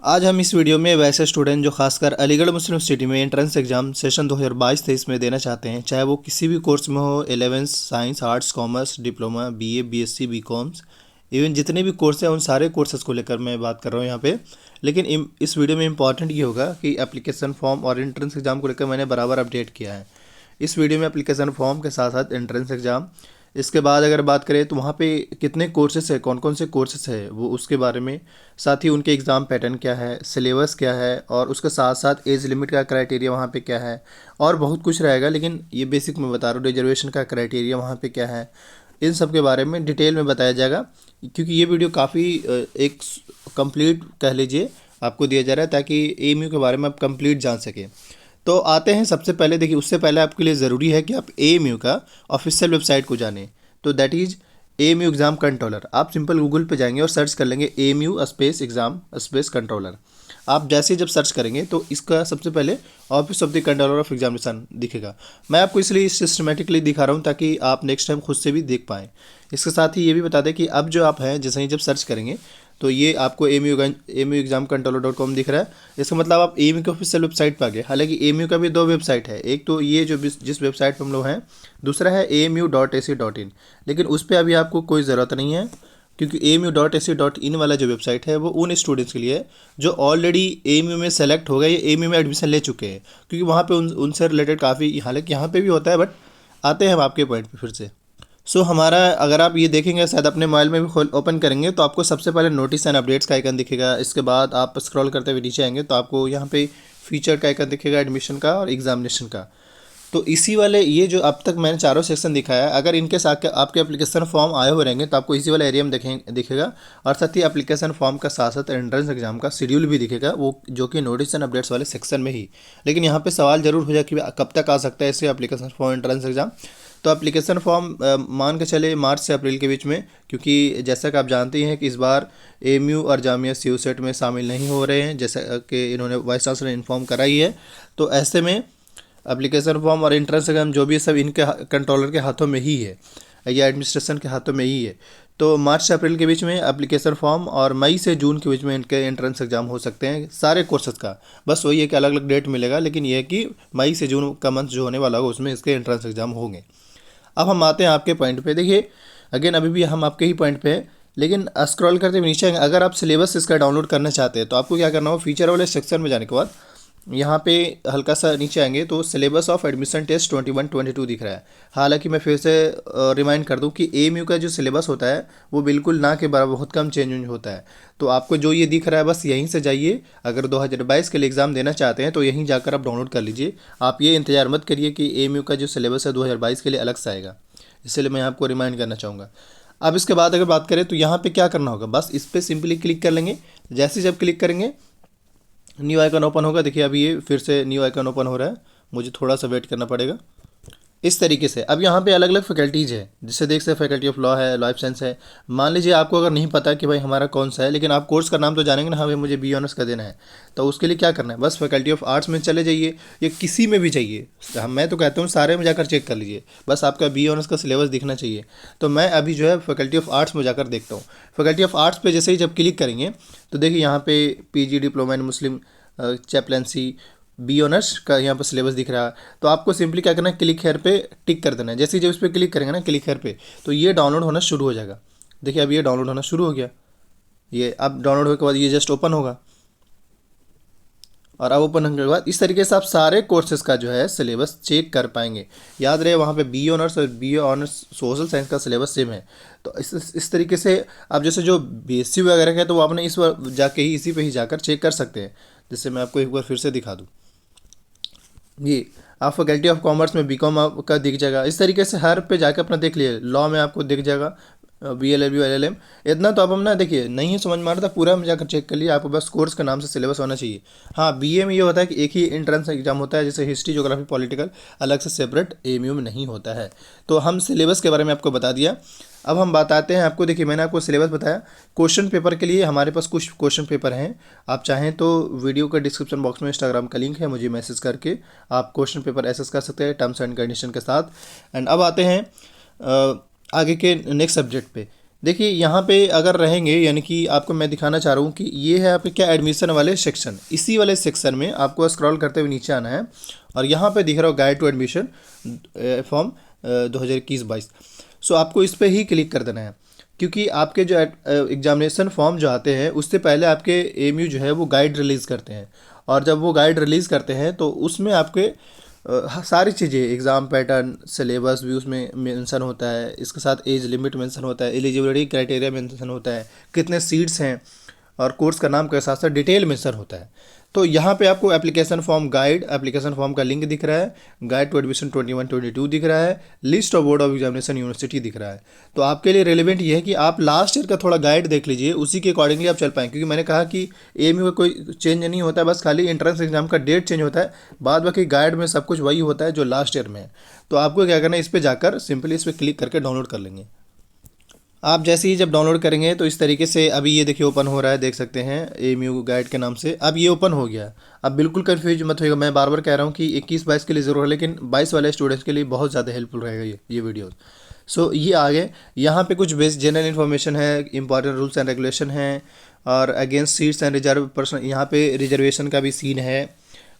आज हम इस वीडियो में वैसे स्टूडेंट जो खासकर अलीगढ़ मुस्लिम सिटी में एंट्रेंस एग्जाम सेशन 2022-23 में देना चाहते हैं, चाहे वो किसी भी कोर्स में हो, 11th science, arts, commerce, diploma, BA, BSc, BComs, even जितने भी कोर्स हैं उन सारे कोर्सेज़ को लेकर मैं बात कर रहा हूँ यहाँ पे। लेकिन इस वीडियो में इंपॉर्टेंट ये होगा कि एप्लीकेशन फॉर्म और एंट्रेंस एग्जाम को लेकर मैंने बराबर अपडेट किया है। इस वीडियो में एप्लीकेशन फॉर्म के साथ साथ एंट्रेंस एग्ज़ाम, इसके बाद अगर बात करें तो वहाँ पे कितने कोर्सेस है, कौन कौन से कोर्सेस है वो उसके बारे में, साथ ही उनके एग्ज़ाम पैटर्न क्या है, सिलेबस क्या है और उसके साथ साथ एज लिमिट का क्राइटेरिया वहाँ पे क्या है और बहुत कुछ रहेगा। लेकिन ये बेसिक मैं बता रहा हूँ, रिजर्वेशन का क्राइटेरिया वहाँ पे क्या है, इन सब के बारे में डिटेल में बताया जाएगा। क्योंकि ये वीडियो काफ़ी एक कंप्लीट कह लीजिए आपको दिया जा रहा है ताकि एएमयू के बारे में आप कंप्लीट जान सकें। तो आते हैं सबसे पहले, देखिए उससे पहले आपके लिए ज़रूरी है कि आप एएमयू का ऑफिशियल वेबसाइट को जानें। तो that is AMU exam controller. आप सिंपल गूगल पे जाएंगे और सर्च कर लेंगे AMU space exam space controller. आप जैसे ही जब सर्च करेंगे तो इसका सबसे पहले office of the controller of examination दिखेगा। मैं आपको इसलिए सिस्टमेटिकली दिखा रहा हूँ ताकि आप नेक्स्ट टाइम खुद से भी देख पाएँ। इसके साथ ही ये भी बता दें कि अब जो आप हैं जैसे ही जब सर्च करेंगे तो ये आपको एएमयू एग्जाम कंट्रोलर.com दिख रहा है। इसका मतलब आप एएमयू के ऑफिशियल वेबसाइट पर आ गए। हालांकि एएमयू का भी दो वेबसाइट है, एक तो ये जो जिस वेबसाइट पर हम लोग हैं, दूसरा है amu.ac.in। लेकिन उस पर अभी आपको कोई ज़रूरत नहीं है क्योंकि amu.ac.in वाला जो वेबसाइट है वो उन स्टूडेंट्स के लिए है जो ऑलरेडी एएमयू में सेलेक्ट हो गए या एएमयू में एडमिशन ले चुके हैं। क्योंकि वहाँ पे उनसे रिलेटेड काफ़ी, हालांकि यहाँ पे भी होता है, बट आते हैं हम आपके पॉइंट पे फिर से। हमारा अगर आप ये देखेंगे शायद अपने मोबाइल में भी खोल ओपन करेंगे तो आपको सबसे पहले नोटिस एंड अपडेट्स का आइकन दिखेगा। इसके बाद आप स्क्रॉल करते हुए नीचे आएंगे तो आपको यहाँ पे फीचर का आइकन दिखेगा, एडमिशन का और एग्जामिनेशन का। तो इसी वाले ये जो अब तक मैंने चारों सेक्शन दिखाया है, अगर इनके साथ आपके एप्लीकेशन फॉर्म आए हुए रहेंगे तो आपको इसी वाले एरिया में दिखेगा। और साथ ही एप्लीकेशन फॉर्म का साथ साथ एंट्रेंस एग्जाम का शेड्यूल भी दिखेगा, वो जो कि नोटिस एंड अपडेट्स वाले सेक्शन में ही। लेकिन यहाँ पे सवाल जरूर हो जाए कि कब तक आ सकता है इससे एप्लीकेशन फॉर्म एंट्रेंस एग्जाम। तो एप्लीकेशन फॉर्म मान के चले मार्च से अप्रैल के बीच में, क्योंकि जैसा कि आप जानते हैं कि इस बार एएमयू और जामिया सीयूसेट में शामिल नहीं हो रहे हैं, जैसा कि इन्होंने वाइस चांसलर ने इन्फॉर्म करा ही है। तो ऐसे में एप्लीकेशन फॉर्म और एंट्रेंस एग्जाम जो भी है सब इनके कंट्रोलर के हाथों में ही है या एडमिनिस्ट्रेशन के हाथों में ही है। तो मार्च से अप्रैल के बीच में एप्लीकेशन फॉर्म और मई से जून के बीच में इनके एंट्रेंस एग्जाम हो सकते हैं सारे कोर्सेज का। बस वही है कि अलग अलग डेट मिलेगा, लेकिन यह है कि मई से जून का मंथ जो होने वाला होगा उसमें इसके एंट्रेंस एग्जाम होंगे। अब हम आते हैं आपके पॉइंट पे। देखिए अगेन अभी भी हम आपके ही पॉइंट पे हैं, लेकिन स्क्रॉल करते हुए नीचे आएंगे। अगर आप सिलेबस इसका डाउनलोड करना चाहते हैं तो आपको क्या करना हो, फीचर वाले सेक्शन में जाने के बाद यहाँ पे हल्का सा नीचे आएंगे तो सिलेबस ऑफ एडमिशन टेस्ट 21-22 दिख रहा है। हालांकि मैं फिर से रिमाइंड कर दूं कि एएमयू का जो सिलेबस होता है वो बिल्कुल ना के बराबर बहुत कम चेंज होता है। तो आपको जो ये दिख रहा है बस यहीं से जाइए। अगर 2022 के लिए एग्ज़ाम देना चाहते हैं तो यहीं जाकर आप डाउनलोड कर लीजिए। आप ये इंतजार मत करिए कि एएमयू का जो सिलेबस है 2022 के लिए अलग से आएगा, इसलिए मैं आपको रिमाइंड करना चाहूँगा। अब इसके बाद अगर बात करें तो यहाँ पे क्या करना होगा, बस इस पर सिंपली क्लिक कर लेंगे। जैसे ही जब क्लिक करेंगे न्यू आइकन ओपन होगा। देखिए अभी ये फिर से न्यू आइकन ओपन हो रहा है, मुझे थोड़ा सा वेट करना पड़ेगा। इस तरीके से अब यहाँ पे अलग अलग फैकल्टीज़ है, जिससे देख सकते फैकल्टी ऑफ लॉ है, लाइफ साइंस है। मान लीजिए आपको अगर नहीं पता कि भाई हमारा कौन सा है, लेकिन आप कोर्स का नाम तो जानेंगे ना, हाँ भाई मुझे बी ऑनर्स का देना है, तो उसके लिए क्या करना है, बस फैकल्टी ऑफ आर्ट्स में चले जाइए या किसी में भी जाइए। मैं तो कहता हूँ सारे में जाकर चेक कर लीजिए, बस आपका बी ऑनर्स का सिलेबस दिखना चाहिए। तो मैं अभी जो है फैकल्टी ऑफ आर्ट्स में जाकर देखता हूँ। फैकल्टी ऑफ आर्ट्स पे जैसे ही जब क्लिक करेंगे तो देखिए यहाँ पे PG diploma in Muslim chaplaincy B honours का यहाँ पर सिलेबस दिख रहा है। तो आपको सिंपली क्या करना है, क्लिक हेयर पे टिक कर देना है। जैसे ही जब इस पर क्लिक करेंगे ना क्लिक हेयर पे, तो ये डाउनलोड होना शुरू हो जाएगा। देखिए अब ये डाउनलोड होना शुरू हो गया। ये अब डाउनलोड होने के बाद ये जस्ट ओपन होगा, और अब ओपन होने के बाद इस तरीके से आप सारे कोर्सेज का जो है सिलेबस चेक कर पाएंगे। याद रहे वहाँ पे बी ऑनर्स और बी ऑनर्स सोशल साइंस का सिलेबस सेम है। तो इस तरीके से आप जैसे जो बीएससी वगैरह है तो वो आपने इस बार जाके ही इसी पे ही जाकर चेक कर सकते हैं। जैसे मैं आपको एक बार फिर से दिखा दूँ, ये आप फैकल्टी ऑफ कॉमर्स में बीकॉम आपका दिख जाएगा। इस तरीके से हर पे जाकर अपना देख लिए। लॉ में आपको दिख जाएगा BLLB LLM। इतना तो आप हम ना देखिए नहीं समझ में आ रहा था, पूरा में जाकर चेक कर लिए। आपको बस कोर्स का नाम से सिलेबस होना चाहिए। हाँ बीए में ये होता है कि एक ही एंट्रेंस एग्जाम होता है, जैसे हिस्ट्री, ज्योग्राफी, पॉलिटिकल अलग से सेपरेट एएमयू में नहीं होता है। तो हम सिलेबस के बारे में आपको बता दिया। अब हम बताते हैं आपको। देखिए मैंने आपको सिलेबस बताया। क्वेश्चन पेपर के लिए हमारे पास कुछ क्वेश्चन पेपर हैं। आप चाहें तो वीडियो का डिस्क्रिप्शन बॉक्स में इंस्टाग्राम का लिंक है, मुझे मैसेज करके आप क्वेश्चन पेपर एक्सेस कर सकते हैं टर्म्स एंड कंडीशन के साथ। एंड अब आते हैं आगे के नेक्स्ट सब्जेक्ट पे। देखिए यहाँ पे अगर रहेंगे, यानी कि आपको मैं दिखाना चाह रहा हूँ कि ये है आपके क्या एडमिशन वाले सेक्शन, इसी वाले सेक्शन में आपको स्क्रॉल करते हुए नीचे आना है और यहाँ पे दिख रहा हो गाइड टू एडमिशन फॉर्म 2021-22। सो आपको इस पर ही क्लिक कर देना है, क्योंकि आपके जो एग्जामिनेशन फॉर्म जो आते हैं उससे पहले आपके एएमयू जो है वो गाइड रिलीज़ करते हैं, और जब वो गाइड रिलीज़ करते हैं तो उसमें आपके सारी चीज़ें, एग्ज़ाम पैटर्न, सिलेबस भी उसमें मेंशन होता है, इसके साथ एज लिमिट मेंशन होता है, एलिजिबिलिटी क्राइटेरिया मेंशन होता है, कितने सीट्स हैं, और कोर्स का नाम के साथ साथ डिटेल मेंशन होता है। तो यहाँ पे आपको application form guide, application form का लिंक दिख रहा है, गाइड टू एडमिशन 21-22 दिख रहा है, list of board of examination university दिख रहा है। तो आपके लिए रेलिवेंट ये है कि आप लास्ट ईयर का थोड़ा गाइड देख लीजिए, उसी के अकॉर्डिंगली आप चल पाएँ, क्योंकि मैंने कहा कि एएमयू का कोई चेंज नहीं होता है, बस खाली एंट्रेंस एग्जाम का डेट चेंज होता है, बाद बाकी गाइड में सब कुछ वही होता है जो लास्ट ईयर में है। तो आपको क्या करना है, इस पर जाकर सिंपली इस पर क्लिक करके डाउनलोड कर लेंगे। आप जैसे ही जब डाउनलोड करेंगे तो इस तरीके से अभी ये देखिए ओपन हो रहा है, देख सकते हैं एएमयू गाइड के नाम से। अब ये ओपन हो गया। अब बिल्कुल कंफ्यूज मत होइएगा, मैं बार बार कह रहा हूँ कि 21-22 के लिए ज़रूर है, लेकिन 22 वाले स्टूडेंट्स के लिए बहुत ज़्यादा हेल्पफुल रहेगा ये वीडियो। सो ये आगे यहाँ पे कुछ बेस जनरल इन्फॉर्मेशन है, इंपॉर्टेंट रूल्स एंड रेगुलेशन हैं, और against seats and reserve person, यहाँ पे रिजर्वेशन का भी सीन है,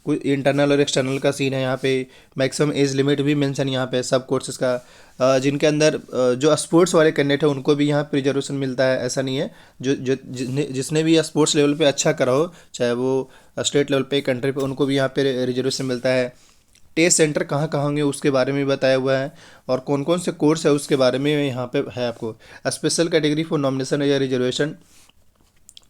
कोई इंटरनल और एक्सटर्नल का सीन है। यहाँ पे मैक्सिमम एज लिमिट भी मेंशन यहाँ पे सब कोर्सेज का, जिनके अंदर जो स्पोर्ट्स वाले कैंडिडेट हैं उनको भी यहाँ पे रिजर्वेशन मिलता है, ऐसा नहीं है। जो जो जिसने भी स्पोर्ट्स लेवल पे अच्छा करा हो, चाहे वो स्टेट लेवल पे, कंट्री पे, उनको भी यहाँ पे रिजर्वेशन मिलता है। टेस्ट सेंटर कहाँ कहाँ होंगे उसके बारे में भी बताया हुआ है, और कौन कौन से कोर्स है उसके बारे में यहाँ पे है आपको। स्पेशल कैटेगरी फॉर नॉमिनेशन या रिजर्वेशन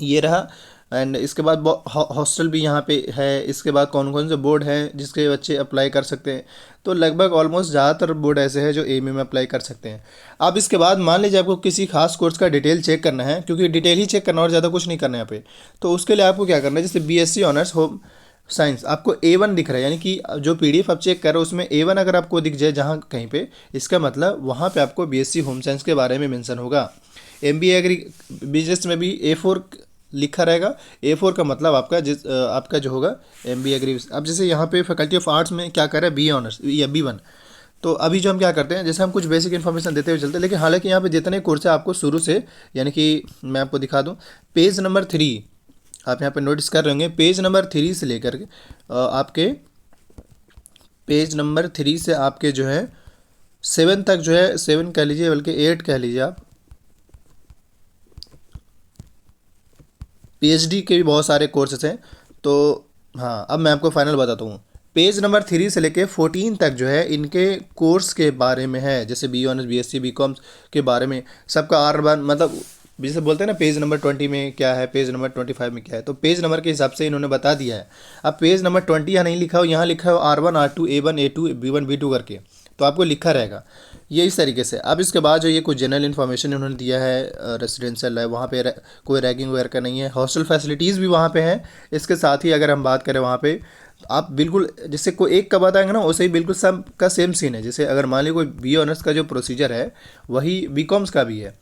ये रहा। एंड इसके बाद हॉस्टल भी यहाँ पे है। इसके बाद कौन कौन से बोर्ड हैं जिसके बच्चे अप्लाई कर सकते हैं, तो लगभग ऑलमोस्ट ज़्यादातर बोर्ड ऐसे हैं जो एएमयू में अप्लाई कर सकते हैं। अब इसके बाद मान लीजिए आपको किसी खास कोर्स का डिटेल चेक करना है, क्योंकि डिटेल ही चेक करना और ज़्यादा कुछ नहीं करना है यहाँ पे, तो उसके लिए आपको क्या करना है, जैसे बीएससी ऑनर्स होम साइंस आपको A1 दिख रहा है, यानी कि जो पीडीएफ आप चेक कर रहे हो उसमें A1 अगर आपको दिख जाए जहाँ कहीं पे, इसका मतलब वहाँ पे आपको बीएससी होम साइंस के बारे में मेंशन होगा। एमबीए एग्री बिजनेस में भी A4 लिखा रहेगा। A4 का मतलब आपका जो होगा एमबीए एग्री। अब जैसे यहाँ पे फैकल्टी ऑफ आर्ट्स में क्या कर रहा है, बी ऑनर्स या B1। तो अभी जो हम क्या करते हैं, जैसे हम कुछ बेसिक इन्फॉर्मेशन देते हुए चलते हैं, लेकिन हालांकि यहाँ पे जितने कोर्स है आपको शुरू से, यानी कि मैं आपको दिखा दूँ, पेज नंबर 3 आप यहाँ पे नोटिस कर रहे होंगे, पेज नंबर 3 से लेकर के आपके पेज नंबर 3 से आपके जो है 7 तक, जो है 7 कह लीजिए, बल्कि 8 कह लीजिए आप, पीएचडी के भी बहुत सारे कोर्सेस हैं। तो हाँ, अब मैं आपको फाइनल बताता हूँ। पेज नंबर 3 से लेके 14 तक जो है इनके कोर्स के बारे में है, जैसे बी ऑनर्स, बीएससी, बीकॉम के बारे में सबका R1, मतलब जैसे बोलते हैं ना पेज नंबर 20 में क्या है, पेज नंबर 25 में क्या है, तो पेज नंबर के हिसाब से इन्होंने बता दिया है। अब पेज नंबर 20 यहाँ नहीं लिखा हो, यहाँ लिखा हो R1, R2, A1, A2, B1, B2 करके, तो आपको लिखा रहेगा ये इस तरीके से। अब इसके बाद जो ये कुछ जनरल इन्फॉर्मेशन उन्होंने दिया है, रेसिडेंशियल है, वहाँ पे कोई रैगिंग वगैरह का नहीं है, हॉस्टल फैसिलिटीज़ भी वहाँ पे हैं। इसके साथ ही अगर हम बात करें वहाँ पे, आप बिल्कुल जैसे कोई एक का बताएंगे ना, वैसे ही बिल्कुल सब का सेम सीन है। जैसे अगर मान लीजिए कोई बी ऑनर्स का जो प्रोसीजर है वही बीकॉम्स का भी है।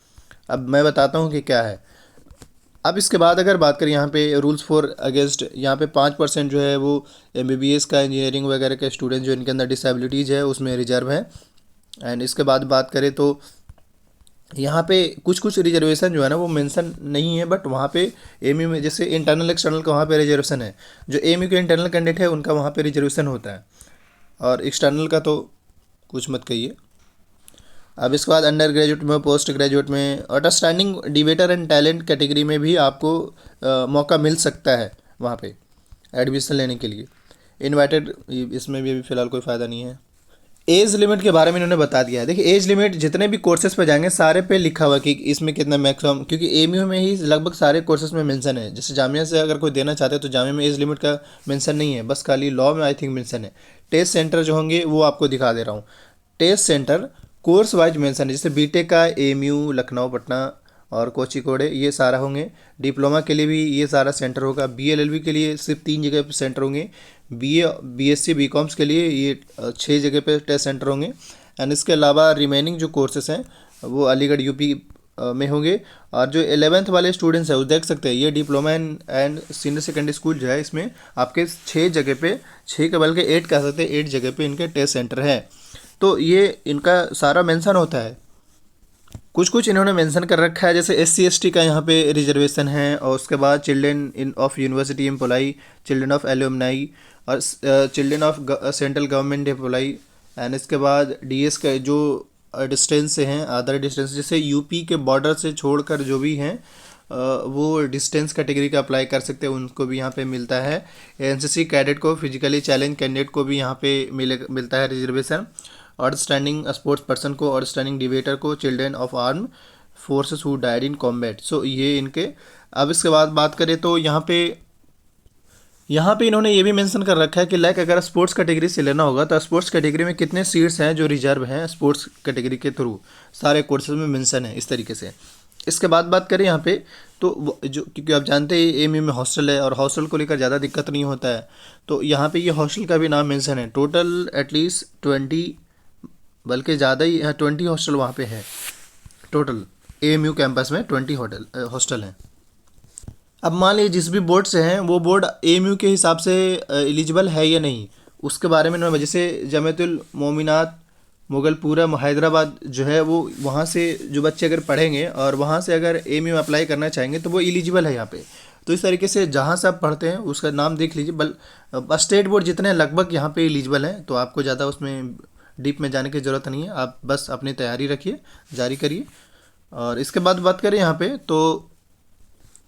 अब मैं बताता हूँ कि क्या है। अब इसके बाद अगर बात करें यहाँ पे रूल्स फॉर अगेंस्ट, यहाँ पे 5% जो है वो एमबीबीएस का, इंजीनियरिंग वगैरह के स्टूडेंट जो इनके अंदर डिसेबिलिटीज़ है उसमें रिजर्व है। एंड इसके बाद बात करें तो यहाँ पे कुछ कुछ रिजर्वेशन जो है ना वो मेंशन नहीं है, बट वहाँ पे एमयू में जैसे इंटरनल एक्सटर्नल का वहाँ पे रिजर्वेशन है। जो एमयू के इंटरनल कैंडिडेट है उनका वहाँ पे रिजर्वेशन होता है, और एक्सटर्नल का तो कुछ मत कहिए। अब इसके बाद अंडर ग्रेजुएट में, पोस्ट ग्रेजुएट में, understanding debater and talent category में भी आपको मौका मिल सकता है वहाँ पे एडमिशन लेने के लिए। इनवाइटेड, इसमें भी अभी फ़िलहाल कोई फ़ायदा नहीं है। एज लिमिट के बारे में इन्होंने बता दिया है। देखिए एज लिमिट जितने भी कोर्सेज पे जाएंगे सारे पे लिखा हुआ कि इसमें कितना मैक्सिमम, क्योंकि एमयू में ही लगभग सारे कोर्सेज में मेंशन है। जैसे जामिया से अगर कोई देना चाहते हैं तो जामिया में एज लिमिट का मेंशन नहीं है, बस खाली लॉ में आई थिंक मेंशन है। टेस्ट सेंटर जो होंगे वो आपको दिखा दे रहा हूँ। Test centre course wise mention है, जैसे बीटेक का एमयू लखनऊ, पटना और कोचिकोड़े, ये सारा होंगे। डिप्लोमा के लिए भी ये सारा सेंटर होगा। बीएलएलबी के लिए सिर्फ 3 जगह पे सेंटर होंगे। बीएससी बीकॉम्स के लिए ये 6 जगह पे टेस्ट सेंटर होंगे। एंड इसके अलावा रिमेनिंग जो कोर्सेस हैं वो अलीगढ़ यूपी में होंगे। और जो 11th वाले स्टूडेंट्स हैं वो देख सकते हैं, ये diploma and senior secondary school जो है इसमें आपके 6 जगह पे, 6 के बल्कि 8 कह सकते हैं, 8 जगह पे इनके टेस्ट सेंटर है। तो ये इनका सारा मेंशन होता है। कुछ कुछ इन्होंने मेंशन कर रखा है, जैसे SC ST का यहाँ पे रिजर्वेशन है, और उसके बाद children in of university employee, children of alumni, और children of central government employee. And इसके बाद DS का जो डिस्टेंस से हैं, अदर डिस्टेंस जैसे यूपी के बॉर्डर से छोड़कर जो भी हैं वो डिस्टेंस कैटेगरी का अप्लाई कर सकते हैं, उनको भी यहाँ पे मिलता है। NCC कैडेट को, फिजिकली चैलेंज कैंडिडेट को भी यहाँ पे मिलता है रिजर्वेशन। आउटस्टैंडिंग स्पोर्ट्स पर्सन को, आउटस्टैंडिंग डिबेटर को, children of arm forces who died in combat. So ये इनके। अब इसके बाद बात करें तो यहाँ पे इन्होंने ये भी मेंशन कर रखा है कि लाइक अगर स्पोर्ट्स कैटेगरी से लेना होगा तो स्पोर्ट्स कैटेगरी में कितने सीट्स हैं जो रिजर्व हैं स्पोर्ट्स कैटेगरी के थ्रू, सारे कोर्सेज में मेंशन है इस तरीके से। इसके बाद बात करें यहाँ पे तो जो, क्योंकि आप जानते हैं AMU में हॉस्टल है और हॉस्टल को लेकर ज़्यादा दिक्कत नहीं होता है, तो यहाँ पे ये हॉस्टल का भी नाम मेंशन है। टोटल एटलीस्ट 20, बल्कि ज़्यादा ही 20 हॉस्टल वहाँ पे है। टोटल AMU कैंपस में 20 हॉस्टल हैं। अब मान लीजिए जिस भी बोर्ड से हैं वो बोर्ड AMU के हिसाब से एलिजिबल है या नहीं, उसके बारे में उन्होंने, जैसे जमीयतुल मोमिनात मुगलपुरा हैदराबाद जो है वो, वहाँ से जो बच्चे अगर पढ़ेंगे और वहाँ से अगर AMU में अप्लाई करना चाहेंगे तो वो एलिजिबल है यहाँ पे। तो इस तरीके से जहाँ से आप पढ़ते हैं उसका नाम देख लीजिए। स्टेट बोर्ड जितने लगभग यहाँ पे एलिजिबल हैं, तो आपको ज़्यादा उसमें डीप में जाने की ज़रूरत नहीं है, आप बस अपनी तैयारी रखिए, जारी करिए। और इसके बाद बात करें यहाँ पे तो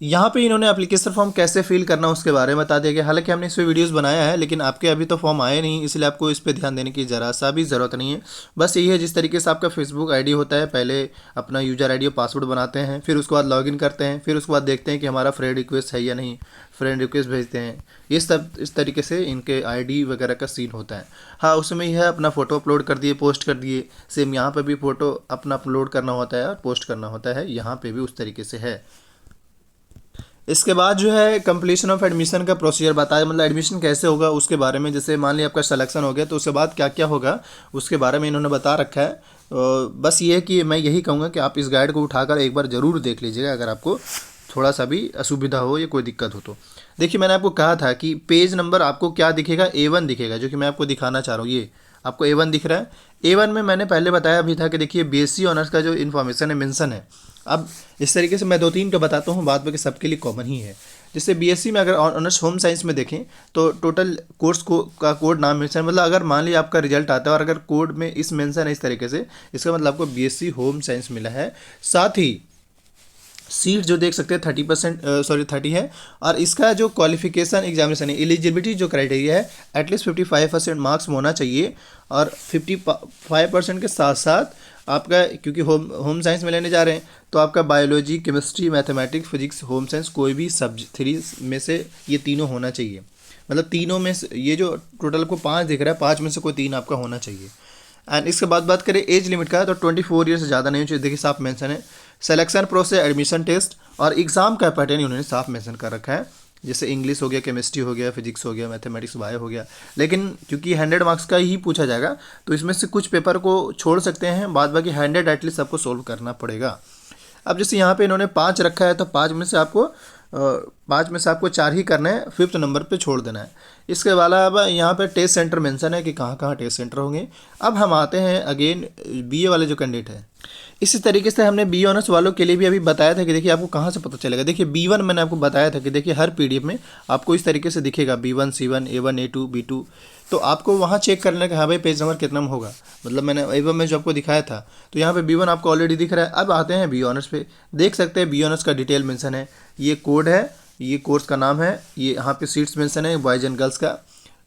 यहाँ पे इन्होंने एप्लीकेशन फॉर्म कैसे फिल करना उसके बारे में बता दिया गया। हालांकि हमने इस पर वीडियोस बनाया है, लेकिन आपके अभी तो फॉर्म आए नहीं, इसलिए आपको इस पे ध्यान देने की ज़रा सा भी ज़रूरत नहीं है। बस यही है, जिस तरीके से आपका फेसबुक ID होता है, पहले अपना यूज़र ID और पासवर्ड बनाते हैं, फिर उसके बाद लॉगिन करते हैं, फिर उसके बाद देखते हैं कि हमारा फ्रेंड रिक्वेस्ट है या नहीं, फ्रेंड रिक्वेस्ट भेजते हैं। ये सब इस तरीके से इनके ID वगैरह का सीन होता है। हाँ, उसमें यह है अपना फ़ोटो अपलोड कर दिए, पोस्ट कर दिए। सेम यहाँ पर भी फ़ोटो अपना अपलोड करना होता है और पोस्ट करना होता है, यहाँ पर भी उस तरीके से है। इसके बाद जो है कंप्लीशन ऑफ एडमिशन का प्रोसीजर बताया, मतलब एडमिशन कैसे होगा उसके बारे में। जैसे मान लिया आपका सिलेक्शन हो गया तो उसके बाद क्या क्या होगा उसके बारे में इन्होंने बता रखा है। बस ये है कि मैं यही कहूँगा कि आप इस गाइड को उठाकर एक बार ज़रूर देख लीजिएगा, अगर आपको थोड़ा सा भी असुविधा हो या कोई दिक्कत हो तो। देखिए, मैंने आपको कहा था कि पेज नंबर आपको क्या दिखेगा, A1 दिखेगा, जो कि मैं आपको दिखाना चाह रहा हूँ। ये आपको A1 दिख रहा है। A1 में मैंने पहले बताया भी था कि देखिए BSc ऑनर्स का जो इन्फॉर्मेशन है मेंशन है। अब इस तरीके से मैं 2-3 का बताता हूँ, बाद में कि सबके लिए कॉमन ही है। जैसे BSc में अगर ऑनर्स होम साइंस में देखें तो टोटल कोर्स का कोड नाम मेंशन, मतलब अगर मान लीजिए आपका रिजल्ट आता है और अगर कोड में इस मेंशन है इस तरीके से, इसका मतलब आपको BSc होम साइंस मिला है। साथ ही सीट जो देख सकते हैं 30 है। और इसका जो क्वालिफिकेशन एग्जामिनेशन है, एलिजिबिलिटी जो क्राइटेरिया है, एटलीस्ट 55% मार्क्स होना चाहिए। और 55% के साथ साथ आपका, क्योंकि होम साइंस में लेने जा रहे हैं, तो आपका biology, chemistry, mathematics, physics, home science, कोई भी सब्जेक्ट 3 में से ये तीनों होना चाहिए। मतलब तीनों में से, ये जो टोटल को 5 दिख रहा है, 5 में से कोई 3 आपका होना चाहिए। एंड इसके बाद बात करें एज लिमिट का, तो 24 ईयर से ज़्यादा नहीं चाहिए। देखिए साफ मेंशन है। सिलेक्शन प्रोसेस, एडमिशन टेस्ट और एग्ज़ाम का पैटर्न उन्होंने साफ मेंशन कर रखा है। जैसे इंग्लिश हो गया, केमिस्ट्री हो गया, फिजिक्स हो गया, मैथमेटिक्स, बायो हो गया। लेकिन क्योंकि 100 मार्क्स का ही पूछा जाएगा, तो इसमें से कुछ पेपर को छोड़ सकते हैं, बाद बाकी 100 एटलीस्ट आपको सोल्व करना पड़ेगा। अब जैसे यहाँ पे इन्होंने 5 रखा है, तो 5 में से आपको 4 ही करना है, 5th नंबर पे छोड़ देना है। इसके अलावा यहाँ पे टेस्ट सेंटर मेंशन है कि कहाँ कहाँ टेस्ट सेंटर होंगे। अब हम आते हैं अगेन BA वाले जो कैंडिडेट है। इसी तरीके से हमने BA ऑनर्स वालों के लिए भी अभी बताया था कि देखिए आपको कहाँ से पता चलेगा। देखिए B1 मैंने आपको बताया था कि देखिए हर PDF में आपको इस तरीके से दिखेगा B1, C1, A1, A2, B2। तो आपको वहाँ चेक करना कि हाँ भाई पेज नंबर कितना में होगा। मतलब मैंने A1 में जो आपको दिखाया था, तो यहाँ पे B1 आपको ऑलरेडी दिख रहा है। अब आते हैं BA ऑनर्स पे, देख सकते हैं BA ऑनर्स का डिटेल मेंशन है, ये कोड है, ये कोर्स का नाम है, ये यहाँ पे सीट्स मेंशन है बॉयज़ एंड गर्ल्स का।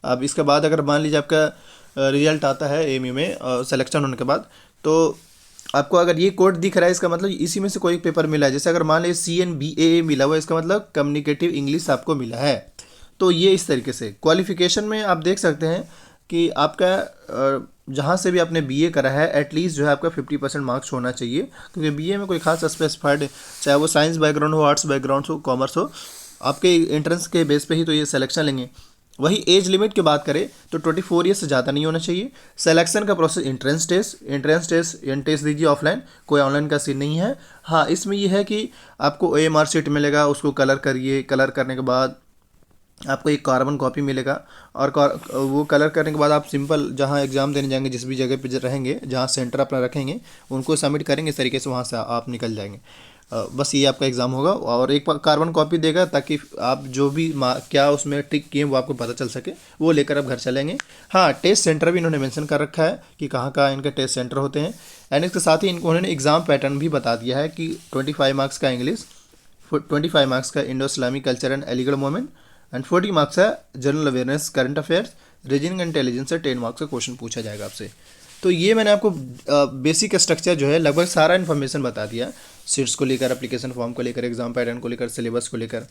अब इसके बाद अगर मान लीजिए आपका रिजल्ट आता है AMU में सिलेक्शन होने के बाद, तो आपको अगर ये कोड दिख रहा है, इसका मतलब इसी में से कोई पेपर मिला है। जैसे अगर मान लीजिए CNBAA मिला हुआ है, इसका मतलब कम्युनिकेटिव इंग्लिश आपको मिला है। तो ये इस तरीके से क्वालिफिकेशन में आप देख सकते हैं कि आपका जहाँ से भी आपने BA करा है, एटलीस्ट जो है आपका 50% मार्क्स होना चाहिए। क्योंकि BA में कोई खास स्पेसिफाइड, चाहे वो साइंस बैकग्राउंड हो, आर्ट्स बैकग्राउंड हो, कॉमर्स हो, आपके एंट्रेंस के बेस पे ही तो ये सिलेक्शन लेंगे। वही एज लिमिट की बात करें तो 24 ईयर से ज़्यादा नहीं होना चाहिए। सिलेक्शन का प्रोसेस एंट्रेंस टेस्ट दीजिए ऑफलाइन, कोई ऑनलाइन का सीन नहीं है। हाँ, इसमें ये है कि आपको OMR शीट मिलेगा, उसको कलर करिए, कलर करने के बाद आपको एक कार्बन कॉपी मिलेगा और वो कलर करने के बाद आप सिंपल जहाँ एग्ज़ाम देने जाएंगे, जिस भी जगह पे रहेंगे, जहाँ सेंटर अपना रखेंगे, उनको सबमिट करेंगे। इस तरीके से वहाँ से आप निकल जाएंगे। बस ये आपका एग्ज़ाम होगा और एक कार्बन कॉपी देगा ताकि आप जो भी क्या उसमें टिक किए वो आपको पता चल सके, वो लेकर आप घर चलेंगे। हाँ, टेस्ट सेंटर भी इन्होंने मेंशन कर रखा है कि कहाँ कहाँ इनके टेस्ट सेंटर होते हैं। एंड इसके साथ ही उन्होंने एग्ज़ाम पैटर्न भी बता दिया है कि 25 मार्क्स का इंग्लिश, 25 मार्क्स का Indo Islamic culture and Aligarh movement, and 40 marks है general awareness, current affairs, reasoning intelligence से 10 मार्क्स का क्वेश्चन पूछा जाएगा आपसे। तो ये मैंने आपको बेसिक स्ट्रक्चर जो है लगभग सारा इन्फॉर्मेशन बता दिया, सीट्स को लेकर, एप्लीकेशन फॉर्म को लेकर, एग्जाम पैटर्न को लेकर, सिलेबस को लेकर।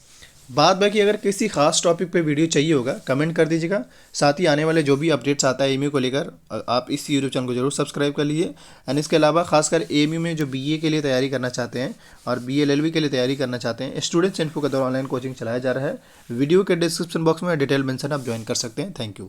बाद बाकी अगर किसी खास टॉपिक पे वीडियो चाहिए होगा कमेंट कर दीजिएगा। साथ ही आने वाले जो भी अपडेट्स आता है एमयू को लेकर, आप इस यूट्यूब चैनल को जरूर सब्सक्राइब कर लीजिए। एंड इसके अलावा खासकर एमयू में जो बीए के लिए तैयारी करना चाहते हैं और बीएलएलबी के लिए तैयारी करना चाहते हैं, स्टूडेंट्स इन्फो के द्वारा ऑनलाइन कोचिंग चलाया जा रहा है। वीडियो के डिस्क्रिप्शन बॉक्स में डिटेल मेंशन आप ज्वाइन कर सकते हैं। Thank you.